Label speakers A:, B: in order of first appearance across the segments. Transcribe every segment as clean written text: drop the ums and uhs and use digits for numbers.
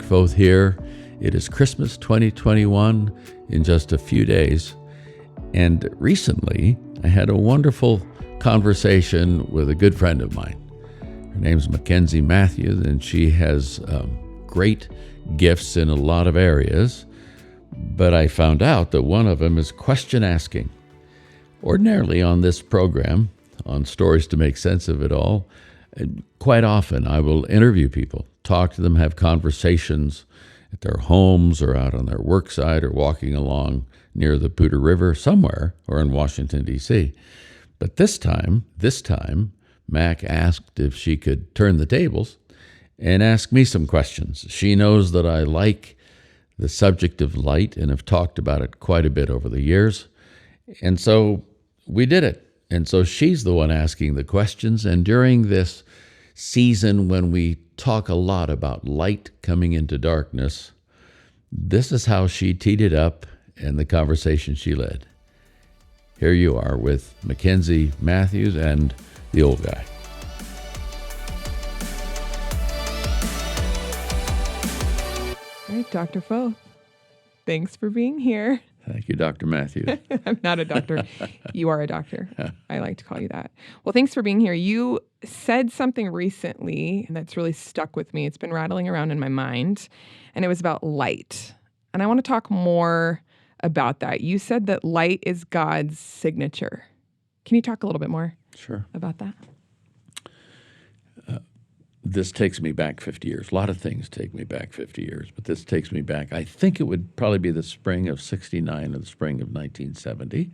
A: Foth here. It is Christmas 2021 in just a few days. And recently, I had a wonderful conversation with a good friend of mine. Her name's Mackenzie Matthews, and she has great gifts in a lot of areas. But I found out that one of them is question asking. Ordinarily on this program, on Stories to Make Sense of It All, quite often I will interview people, talk to them, have conversations at their homes or out on their work site or walking along near the Poudre River somewhere or in Washington, D.C. But this time, Mac asked if she could turn the tables and ask me some questions. She knows that I like the subject of light and have talked about it quite a bit over the years. And so we did it. And so she's the one asking the questions. And during this season when we talk a lot about light coming into darkness, this is how she teed it up and the conversation she led. Here you are with Mackenzie Matthews and the old guy.
B: All right, Dr. Foth, thanks for being here.
A: Thank you, Dr. Matthews.
B: I'm not a doctor. You are a doctor. I like to call you that. Well, thanks for being here. You said something recently that's really stuck with me. It's been rattling around in my mind, and it was about light. And I want to talk more about that. You said that light is God's signature. Can you talk a little bit more about that?
A: This takes me back 50 years. A lot of things take me back 50 years, but this takes me back. I think it would probably be the spring of 69 or the spring of 1970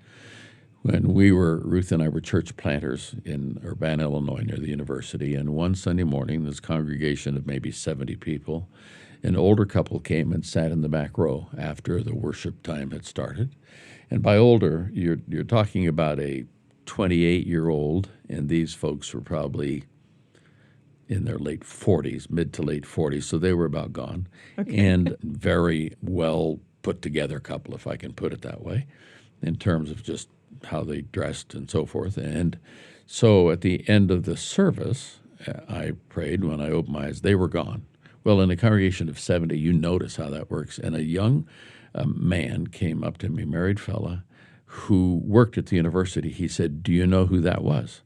A: when Ruth and I were church planters in Urbana, Illinois, near the university. And one Sunday morning, this congregation of maybe 70 people, an older couple came and sat in the back row after the worship time had started. And by older, you're talking about a 28-year-old, and these folks were probably in their late 40s, mid to late 40s, so they were about gone. Okay. And very well put together couple, if I can put it that way, in terms of just how they dressed and so forth. And so at the end of the service, I prayed. When I opened my eyes, they were gone. Well, in a congregation of 70, you notice how that works. And a young man came up to me, married fella, who worked at the university. He said, "Do you know who that was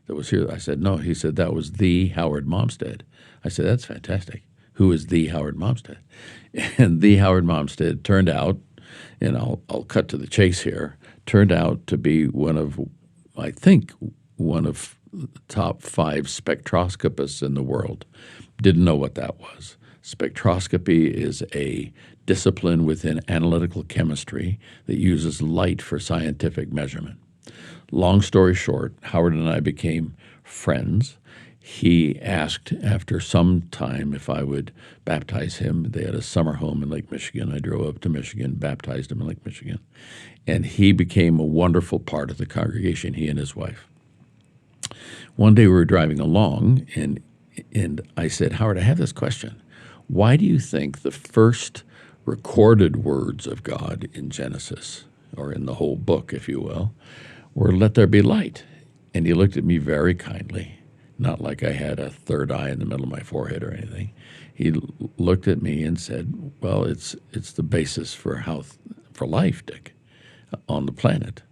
A: that was here?" I said, "No." He said, "That was the Howard Momstead." I said, "That's fantastic. Who is the Howard Momstead?" And the Howard Momstead turned out, and I'll cut to the chase here, turned out to be one of the top 5 spectroscopists in the world. Didn't know what that was. Spectroscopy is a discipline within analytical chemistry that uses light for scientific measurement. Long story short, Howard and I became friends. He asked after some time if I would baptize him. They had a summer home in Lake Michigan. I drove up to Michigan, baptized him in Lake Michigan. And he became a wonderful part of the congregation, he and his wife. One day we were driving along, and I said, "Howard, I have this question. Why do you think the first recorded words of God in Genesis, or in the whole book, if you will, were 'let there be light'?" And he looked at me very kindly, not like I had a third eye in the middle of my forehead or anything. He looked at me and said, "Well, it's the basis for life, Dick, on the planet,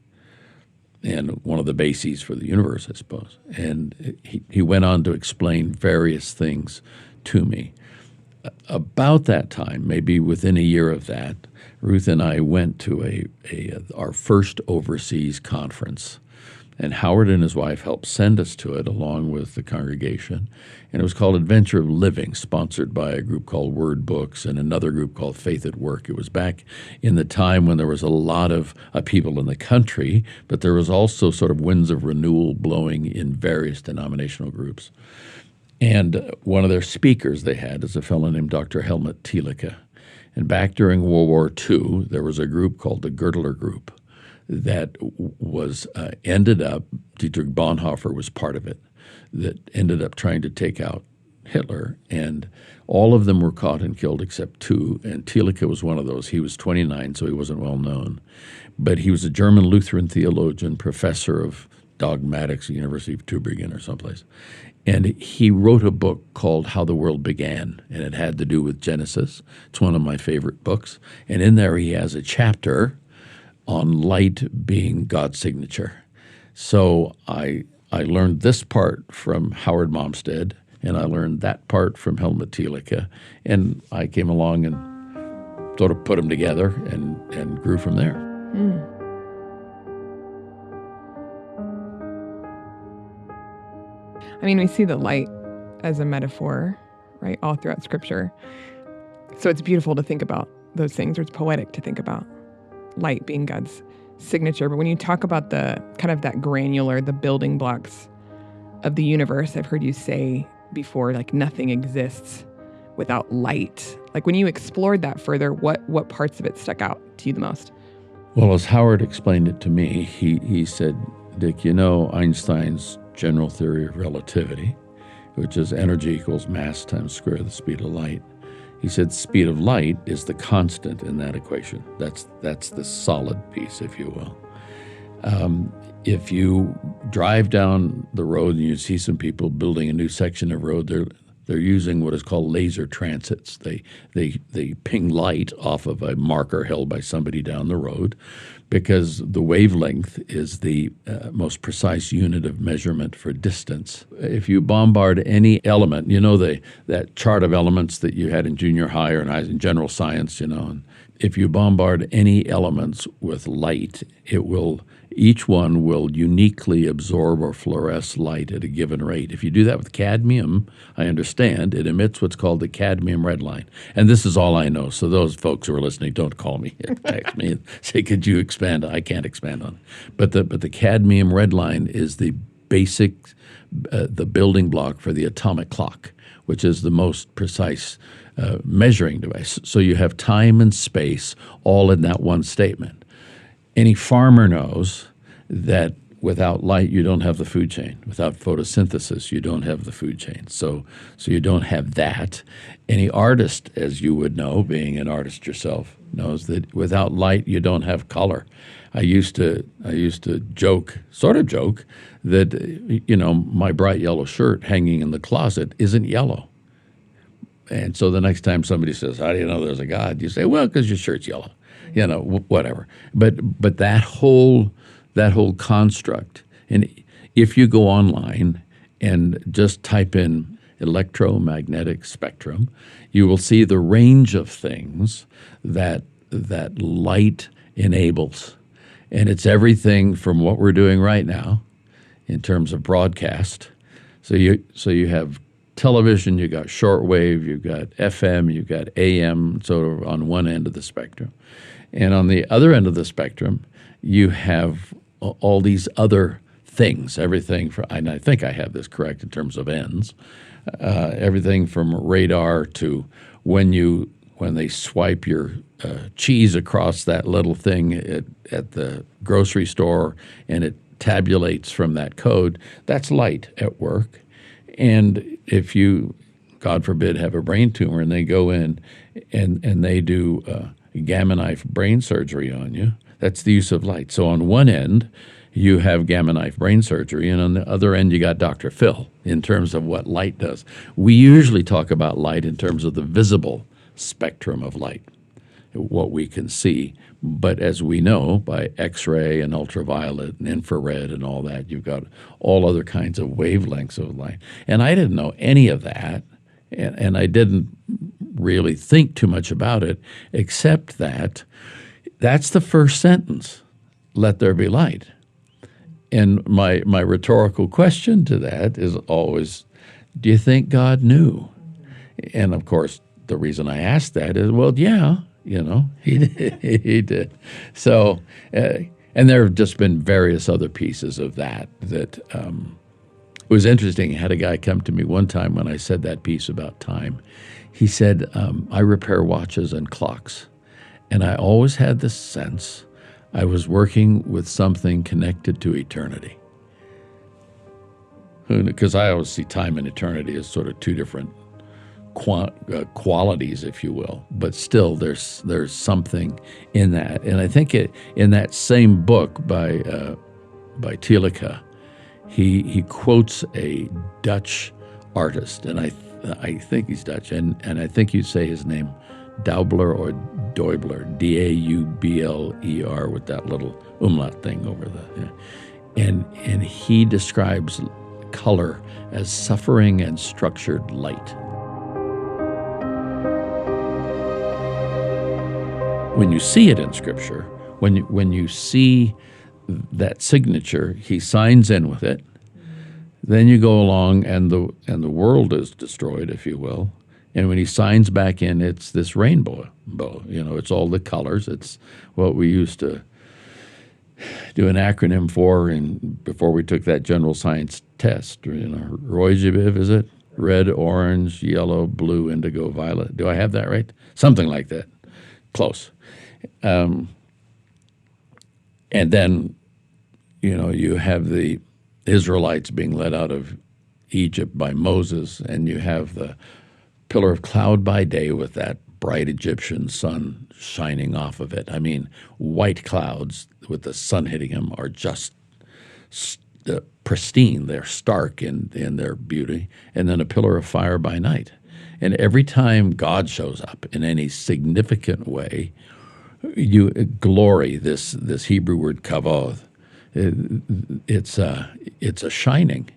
A: and one of the bases for the universe, I suppose." And he went on to explain various things to me. About that time, maybe within a year of that, Ruth and I went to our first overseas conference, and Howard and his wife helped send us to it along with the congregation. And it was called Adventure of Living, sponsored by a group called Word Books and another group called Faith at Work. It was back in the time when there was a lot of people in the country, but there was also sort of winds of renewal blowing in various denominational groups. And one of their speakers they had is a fellow named Dr. Helmut Thielicke. And back during World War II, there was a group called the Girdler Group that was ended up, Dietrich Bonhoeffer was part of it, that ended up trying to take out Hitler. And all of them were caught and killed except 2. And Thielicke was one of those. He was 29, so he wasn't well known. But he was a German Lutheran theologian, professor of dogmatics at the University of Tübingen or someplace. And he wrote a book called How the World Began, and it had to do with Genesis. It's one of my favorite books. And in there he has a chapter on light being God's signature. So I learned this part from Howard Momstead, and I learned that part from Helmut Thielicke, and I came along and sort of put them together and grew from there.
B: I mean, we see the light as a metaphor, right, all throughout Scripture. So it's beautiful to think about those things, or it's poetic to think about light being God's signature. But when you talk about the kind of that granular, the building blocks of the universe, I've heard you say before, like nothing exists without light. Like when you explored that further, what parts of it stuck out to you the most?
A: Well, as Howard explained it to me, he said, Dick, you know Einstein's general theory of relativity, which is energy equals mass times square the speed of light. He said speed of light is the constant in that equation. That's the solid piece, if you will. If you drive down the road and you see some people building a new section of road, they're using what is called laser transits. They ping light off of a marker held by somebody down the road, because the wavelength is the most precise unit of measurement for distance. If you bombard any element, you know that chart of elements that you had in junior high or in general science, and if you bombard any elements with light, each one will uniquely absorb or fluoresce light at a given rate. If you do that with cadmium, I understand, it emits what's called the cadmium red line. And this is all I know, so those folks who are listening, don't call me here, text me and say, could you expand? I can't expand on it. But the cadmium red line is the basic, the building block for the atomic clock, which is the most precise measuring device. So you have time and space all in that one statement. Any farmer knows that without light, you don't have the food chain. Without photosynthesis, you don't have the food chain. So you don't have that. Any artist, as you would know, being an artist yourself, knows that without light, you don't have color. I used to joke, that my bright yellow shirt hanging in the closet isn't yellow. And so the next time somebody says, how do you know there's a God? You say, well, because your shirt's yellow. Whatever. But that whole construct, and if you go online and just type in electromagnetic spectrum, you will see the range of things that light enables. And it's everything from what we're doing right now in terms of broadcast. So you have television, you got shortwave, you've got FM, you've got AM, sort of on one end of the spectrum. And on the other end of the spectrum, you have all these other things, everything from, and I think I have this correct in terms of ends, everything from radar to when they swipe your cheese across that little thing at the grocery store and it tabulates from that code, that's light at work. And if you, God forbid, have a brain tumor and they go in and they do gamma knife brain surgery on you, that's the use of light. So on one end, you have gamma knife brain surgery, and on the other end, you got Dr. Phil in terms of what light does. We usually talk about light in terms of the visible spectrum of light, what we can see. But as we know, by X-ray and ultraviolet and infrared and all that, you've got all other kinds of wavelengths of light. And I didn't know any of that, and I didn't really think too much about it, except that that's the first sentence, let there be light. And my rhetorical question to that is always, do you think God knew? And of course, the reason I asked that is, well, yeah, he did. He did. So, and there have just been various other pieces of that it was interesting. I had a guy come to me one time when I said that piece about time. He said, I repair watches and clocks. And I always had this sense I was working with something connected to eternity. Because I always see time and eternity as sort of two different qualities, if you will. But still, there's something in that. And I think in that same book by Thielicke, he quotes a Dutch artist, and I think he's Dutch, and I think you'd say his name Daubler or Deubler, Daubler, with that little umlaut thing over and he describes color as suffering and structured light. When you see it in Scripture, when you see that signature, he signs in with it. Then you go along, and the world is destroyed, if you will. And when he signs back in, it's this rainbow. It's all the colors. It's what we used to do an acronym for, and before we took that general science test. ROIGBIV, is it? Red, orange, yellow, blue, indigo, violet. Do I have that right? Something like that. Close. And then, you have the Israelites being led out of Egypt by Moses, and you have the pillar of cloud by day with that bright Egyptian sun shining off of it. I mean, white clouds with the sun hitting them are just pristine. They're stark in their beauty. And then a pillar of fire by night. And every time God shows up in any significant way, you glory, this Hebrew word kavod. It's a shining.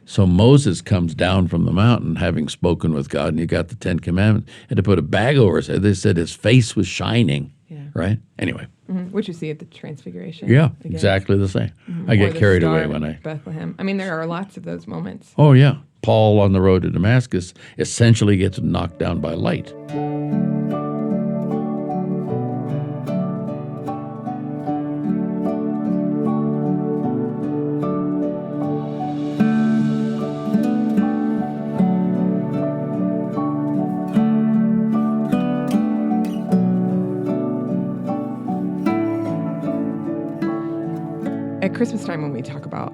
A: So Moses comes down from the mountain having spoken with God, and you got the Ten Commandments, and to put a bag over his head. They said his face was shining, right? Anyway.
B: Mm-hmm. Which you see at the Transfiguration.
A: Yeah,
B: again.
A: Exactly the same.
B: Mm-hmm.
A: I get carried away when I...
B: Bethlehem. I mean, there are lots of those moments.
A: Oh, yeah. Paul on the road to Damascus essentially gets knocked down by light.
B: At Christmas time, when we talk about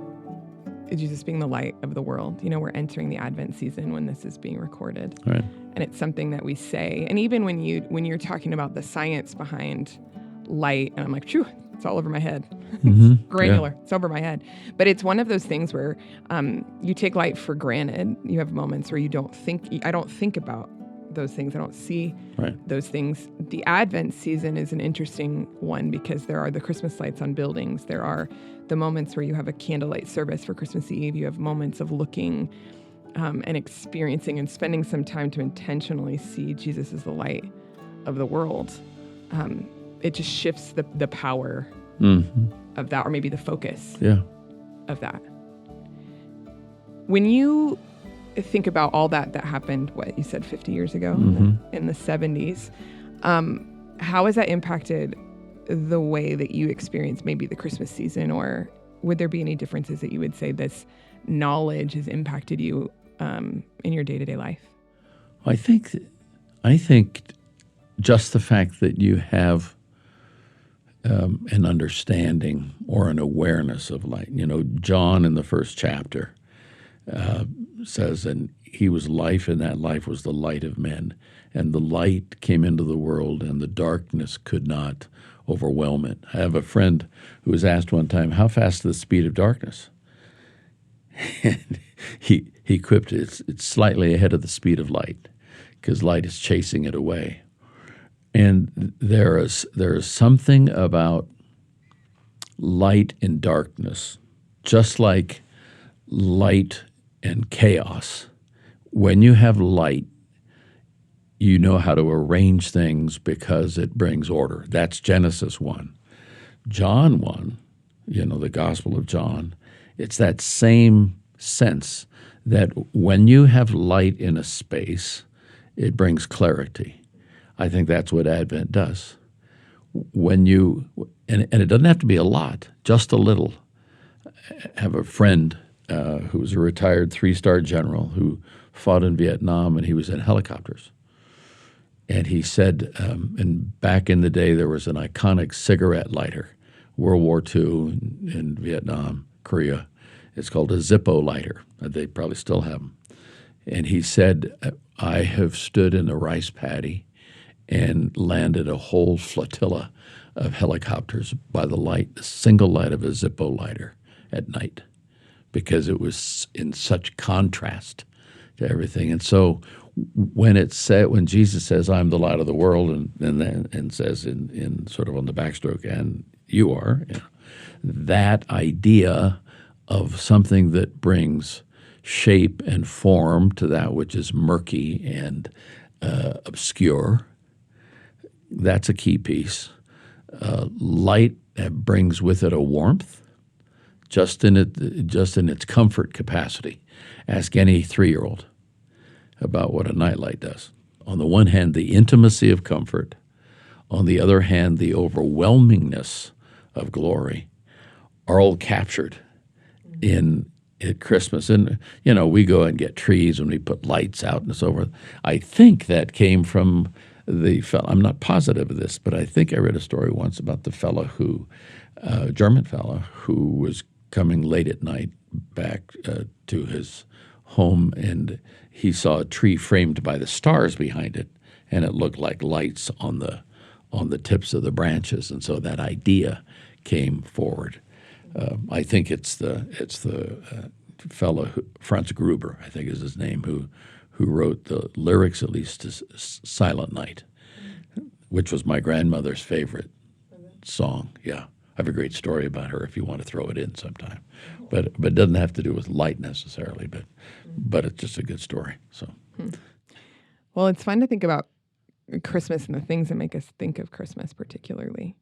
B: Jesus being the light of the world, we're entering the Advent season when this is being recorded.
A: Right.
B: And it's something that we say. And even when you're talking about the science behind light, and I'm like, phew, it's all over my head.
A: Mm-hmm.
B: It's granular. Yeah. It's over my head. But it's one of those things where you take light for granted. You have moments where I don't think about those things. I don't see those things. The Advent season is an interesting one because there are the Christmas lights on buildings. There are the moments where you have a candlelight service for Christmas Eve. You have moments of looking and experiencing and spending some time to intentionally see Jesus as the light of the world. It just shifts the power of that, or maybe the focus of that. When you think about all that happened, what you said 50 years ago in the 70s, how has that impacted the way that you experience maybe the Christmas season, or would there be any differences that you would say this knowledge has impacted you in your day-to-day life?
A: I think just the fact that you have an understanding or an awareness of light. John in the first chapter says, and he was life, and that life was the light of men. And the light came into the world, and the darkness could not overwhelm it. I have a friend who was asked one time, how fast is the speed of darkness? And he quipped, it's slightly ahead of the speed of light, because light is chasing it away. And there is something about light and darkness, just like light and chaos. When you have light, you know how to arrange things because it brings order. That's Genesis 1. John 1, the Gospel of John, it's that same sense that when you have light in a space, it brings clarity. I think that's what Advent does. When you, and it doesn't have to be a lot, just a little. I have a friend who was a retired 3-star general who fought in Vietnam, and he was in helicopters. And he said, and back in the day, there was an iconic cigarette lighter, World War II in Vietnam, Korea. It's called a Zippo lighter. They probably still have them. And he said, I have stood in a rice paddy and landed a whole flotilla of helicopters by the single light of a Zippo lighter at night, because it was in such contrast to everything. And so when Jesus says, "I'm the light of the world," and says in sort of on the backstroke, "and you are," that idea of something that brings shape and form to that which is murky and obscure, that's a key piece. Light brings with it a warmth, just in its comfort capacity. Ask any 3-year-old about what a nightlight does. On the one hand, the intimacy of comfort. On the other hand, the overwhelmingness of glory are all captured at Christmas. And, we go and get trees and we put lights out and so forth. I think that came from the fellow. I'm not positive of this, but I think I read a story once about the fellow German fellow who was coming late at night back to his home, and he saw a tree framed by the stars behind it, and it looked like lights on the tips of the branches, and so that idea came forward. I think it's the fellow Franz Gruber, I think is his name, who wrote the lyrics, at least, to "Silent Night," which was my grandmother's favorite song. Yeah, I have a great story about her if you want to throw it in sometime, but it doesn't have to do with light necessarily, but it's just a good story. So,
B: well, it's fun to think about Christmas and the things that make us think of Christmas, particularly.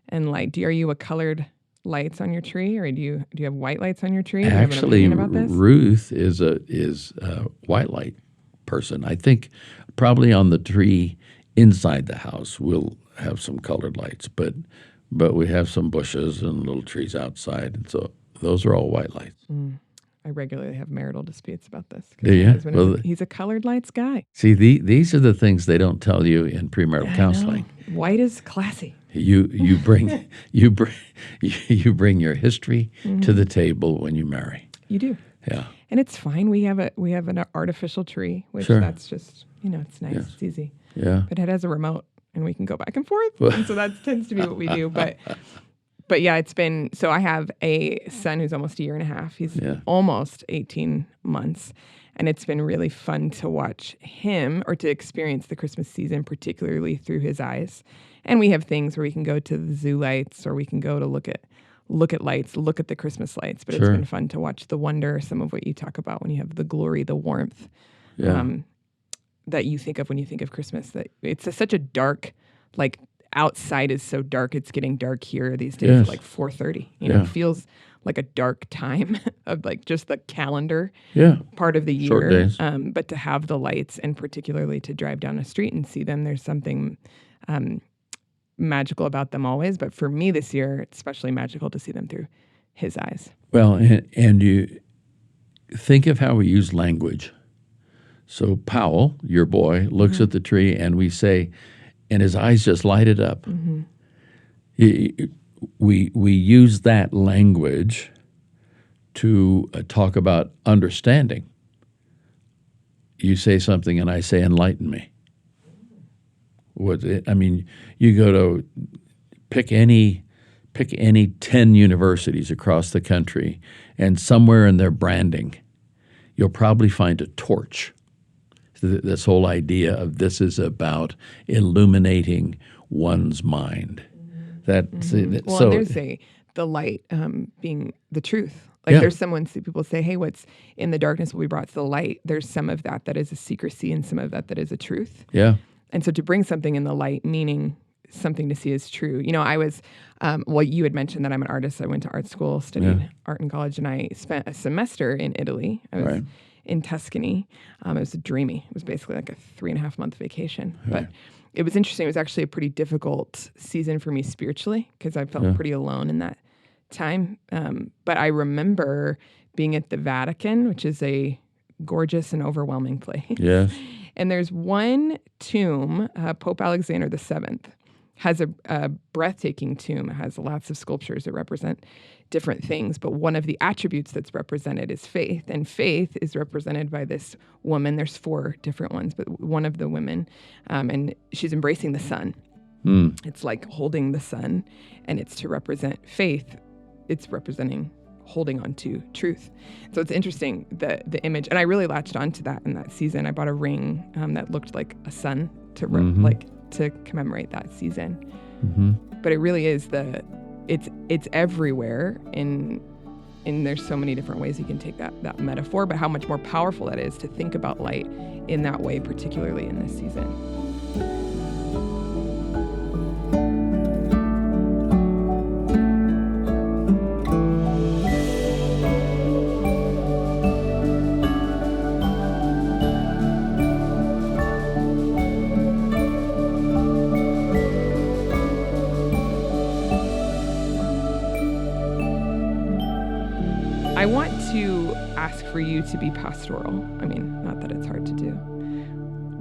B: And are you a colored lights on your tree, or do you have white lights on your tree? Do you have an
A: actually,
B: opinion about this?
A: Ruth is a white light person. I think probably on the tree inside the house we'll have some colored lights, but we have some bushes and little trees outside, and so those are all white lights.
B: I regularly have marital disputes about this.
A: Do you?
B: My husband he's a colored lights guy.
A: See, these are the things they don't tell you in premarital counseling.
B: White is classy.
A: You bring your history to the table when you marry.
B: You do.
A: Yeah.
B: And it's fine. We have an artificial tree, which that's just, it's nice. It's easy.
A: Yeah.
B: But it has a remote and we can go back and forth. And so that tends to be what we do. But yeah, it's been, so I have a son who's almost a year and a half. He's almost 18 months. And it's been really fun to watch him, or to experience the Christmas season, particularly through his eyes. And we have things where we can go to the zoo lights, or we can go to look at lights, look at the Christmas lights. But it's been fun to watch the wonder, some of what you talk about when you have the glory, the warmth that you think of when you think of Christmas. That it's such a dark, outside is so dark. It's getting dark here these days at 4:30. It feels like a dark time of just the calendar part of the year.
A: Short days.
B: But to have the lights, and particularly to drive down a street and see them, there's something magical about them always. But for me this year, it's especially magical to see them through his eyes.
A: Well, and you think of how we use language. So Powell, your boy, looks at the tree, and we say, and his eyes just lighted up. Mm-hmm. We use that language to talk about understanding. You say something, and I say, "Enlighten me." You go to pick any 10 universities across the country, and somewhere in their branding, you'll probably find a torch. This whole idea of this is about illuminating one's mind. There's the light being the truth. There's people say, "Hey, what's in the darkness will be brought to the light." There's some of that is a secrecy, and some of that is a truth. Yeah.
B: And so to bring something in the light, meaning something to see as true. I was, you had mentioned that I'm an artist. I went to art school, studied art in college, and I spent a semester in Italy. I was in Tuscany. It was dreamy. It was basically like a 3.5-month vacation. Right. But it was interesting. It was actually a pretty difficult season for me spiritually, because I felt pretty alone in that time. But I remember being at the Vatican, which is a gorgeous and overwhelming place.
A: Yes.
B: And there's one tomb, Pope Alexander VII has a breathtaking tomb. It has lots of sculptures that represent different things, but one of the attributes that's represented is faith, and faith is represented by this woman. There's 4 different ones, but one of the women, and she's embracing the sun. It's like holding the sun, and it's to represent faith. It's representing holding on to truth. So it's interesting, the image, and I really latched onto that in that season. I bought a ring that looked like a sun to commemorate that season. But it really is it's everywhere, and there's so many different ways you can take that metaphor, but how much more powerful that is to think about light in that way, particularly in this season. I want to ask for you to be pastoral. I mean, not that it's hard to do.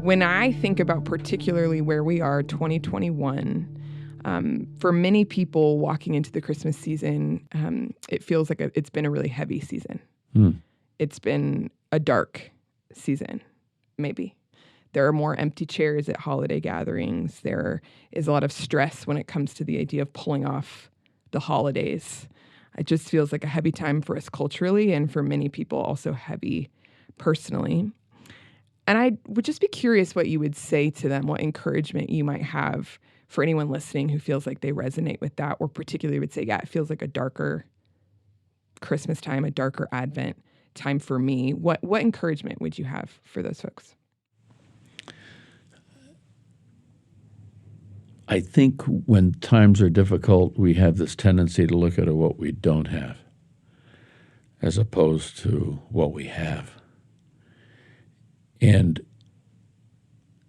B: When I think about particularly where we are, 2021, for many people walking into the Christmas season, it feels like it's been a really heavy season. It's been a dark season, maybe. There are more empty chairs at holiday gatherings. There is a lot of stress when it comes to the idea of pulling off the holidays. It just feels like a heavy time for us culturally, and for many people also heavy personally. And I would just be curious what you would say to them, what encouragement you might have for anyone listening who feels like they resonate with that, or particularly would say, yeah, it feels like a darker Christmas time, a darker Advent time for me. What encouragement would you have for those folks?
A: I think when times are difficult, we have this tendency to look at what we don't have as opposed to what we have. And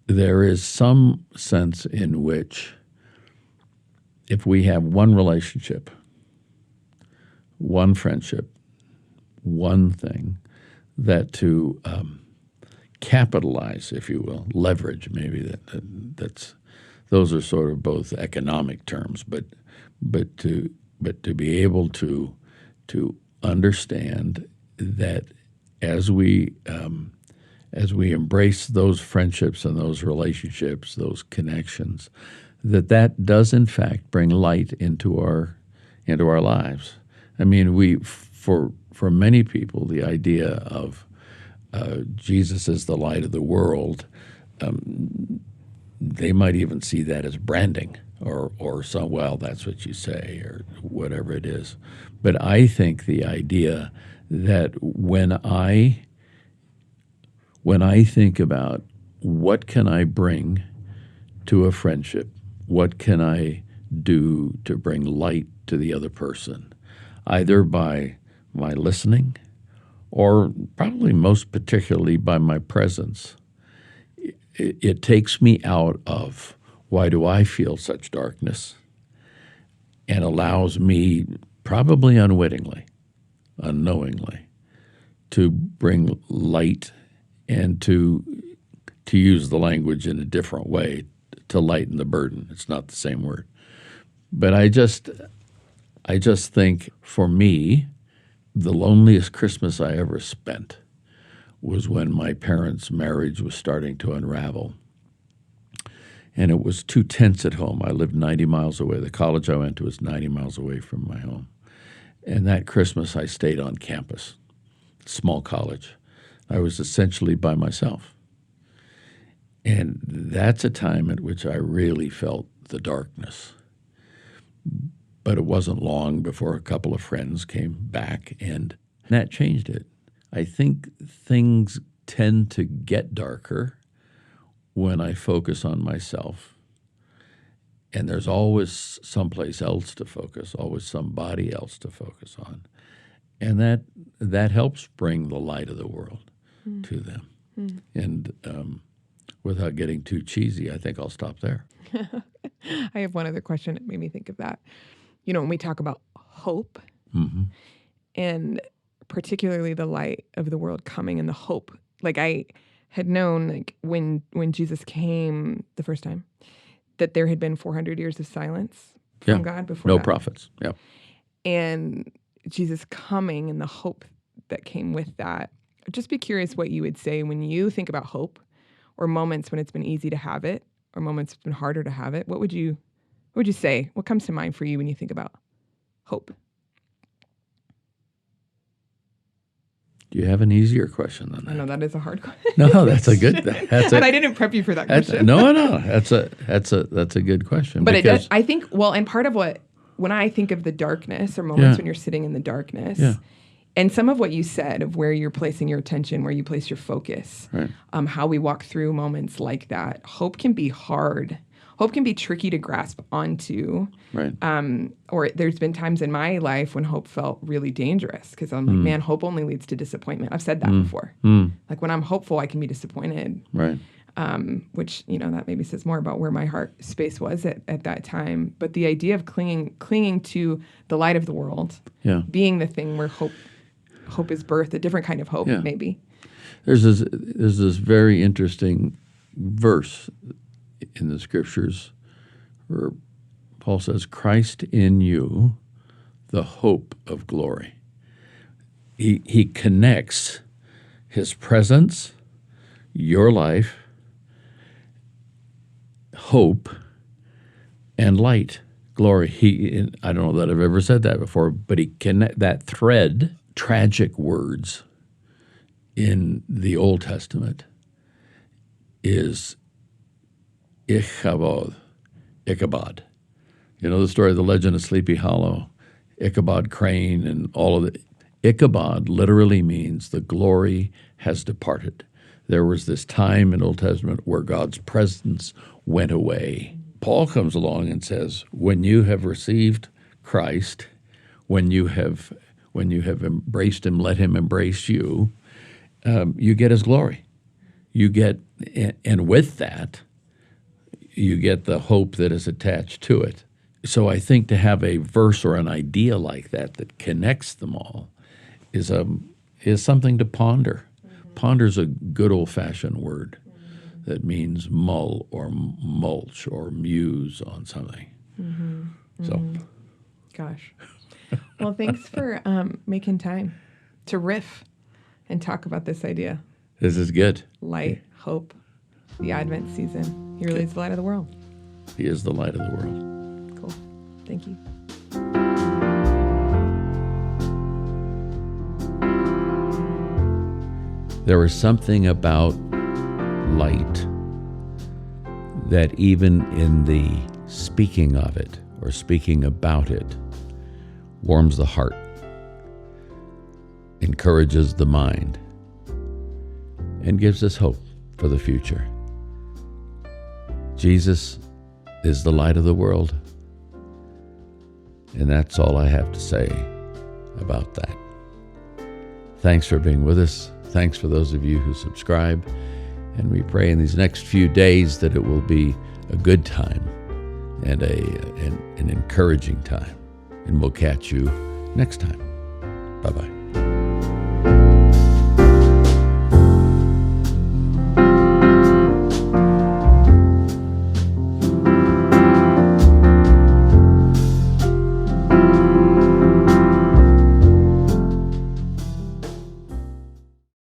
A: there is some sense in which if we have one relationship, one friendship, one thing, that to capitalize, if you will, leverage, maybe that's those are sort of both economic terms, but to be able to understand that as we embrace those friendships and those relationships, those connections, that does in fact bring light into our lives. I mean, for many people, the idea of Jesus as the light of the world. They might even see that as branding or some, well, that's what you say, or whatever it is. But I think the idea that when I think about what can I bring to a friendship, what can I do to bring light to the other person, either by my listening or probably most particularly by my presence, it takes me out of why do I feel such darkness, and allows me, probably unwittingly, unknowingly, to bring light and to use the language in a different way, to lighten the burden. It's not the same word. But I just think, for me, the loneliest Christmas I ever spent was when my parents' marriage was starting to unravel. And it was too tense at home. I lived 90 miles away. The college I went to was 90 miles away from my home. And that Christmas I stayed on campus, small college. I was essentially by myself. And that's a time at which I really felt the darkness. But it wasn't long before a couple of friends came back, and that changed it. I think things tend to get darker when I focus on myself. And there's always someplace else to focus, always somebody else to focus on. And that helps bring the light of the world to them. And without getting too cheesy, I think I'll stop there.
B: I have one other question that made me think of that. You know, when we talk about hope, and particularly the light of the world coming and the hope, like I had known, like when Jesus came the first time, that there had been 400 years of silence from God before
A: no
B: that.
A: prophets. Yeah.
B: And Jesus coming and the hope that came with that. I'd just be curious what you would say when you think about hope, or moments when it's been easy to have it, or moments it's been harder to have it. What would you say? What comes to mind for you when you think about hope?
A: Do you have an easier question than that?
B: I know that is a hard question.
A: No, that's a good. That's
B: And I didn't prep you for that question.
A: No. That's a good question.
B: But it does, I think. Well, and part of when I think of the darkness or moments when you're sitting in the darkness, and some of what you said of where you're placing your attention, where you place your focus,
A: right.
B: How we walk through moments like that. Hope can be hard. Hope can be tricky to grasp onto.
A: Right.
B: Or there's been times in my life when hope felt really dangerous because I'm like, man, hope only leads to disappointment. I've said that before. Like when I'm hopeful, I can be disappointed.
A: Right.
B: Which, that maybe says more about where my heart space was at that time. But the idea of clinging to the light of the world, being the thing where hope is birthed, a different kind of hope, maybe.
A: There's this very interesting verse in the scriptures where Paul says, Christ in you, the hope of glory. He connects his presence, your life, hope, and light, glory. I don't know that I've ever said that before, but he connect that thread. Tragic words in the Old Testament is Ichabod. You know the story of the legend of Sleepy Hollow, Ichabod Crane and all of it. Ichabod literally means the glory has departed. There was this time in Old Testament where God's presence went away. Paul comes along and says, when you have received Christ, when you have embraced him, let him embrace you, you get his glory. And with that, you get the hope that is attached to it. So I think to have a verse or an idea like that connects them all is something to ponder. Mm-hmm. Ponder's a good old-fashioned word that means mull or mulch or muse on something.
B: Mm-hmm.
A: So,
B: gosh. Well, thanks for making time to riff and talk about this idea.
A: This is good.
B: Light, hope, the Advent season. He really is the light of the world.
A: He is the light of the world.
B: Cool. Thank you.
A: There is something about light that even in the speaking of it or speaking about it warms the heart, encourages the mind, and gives us hope for the future. Jesus is the light of the world, and that's all I have to say about that. Thanks for being with us. Thanks for those of you who subscribe, and we pray in these next few days that it will be a good time and an encouraging time, and we'll catch you next time. Bye-bye.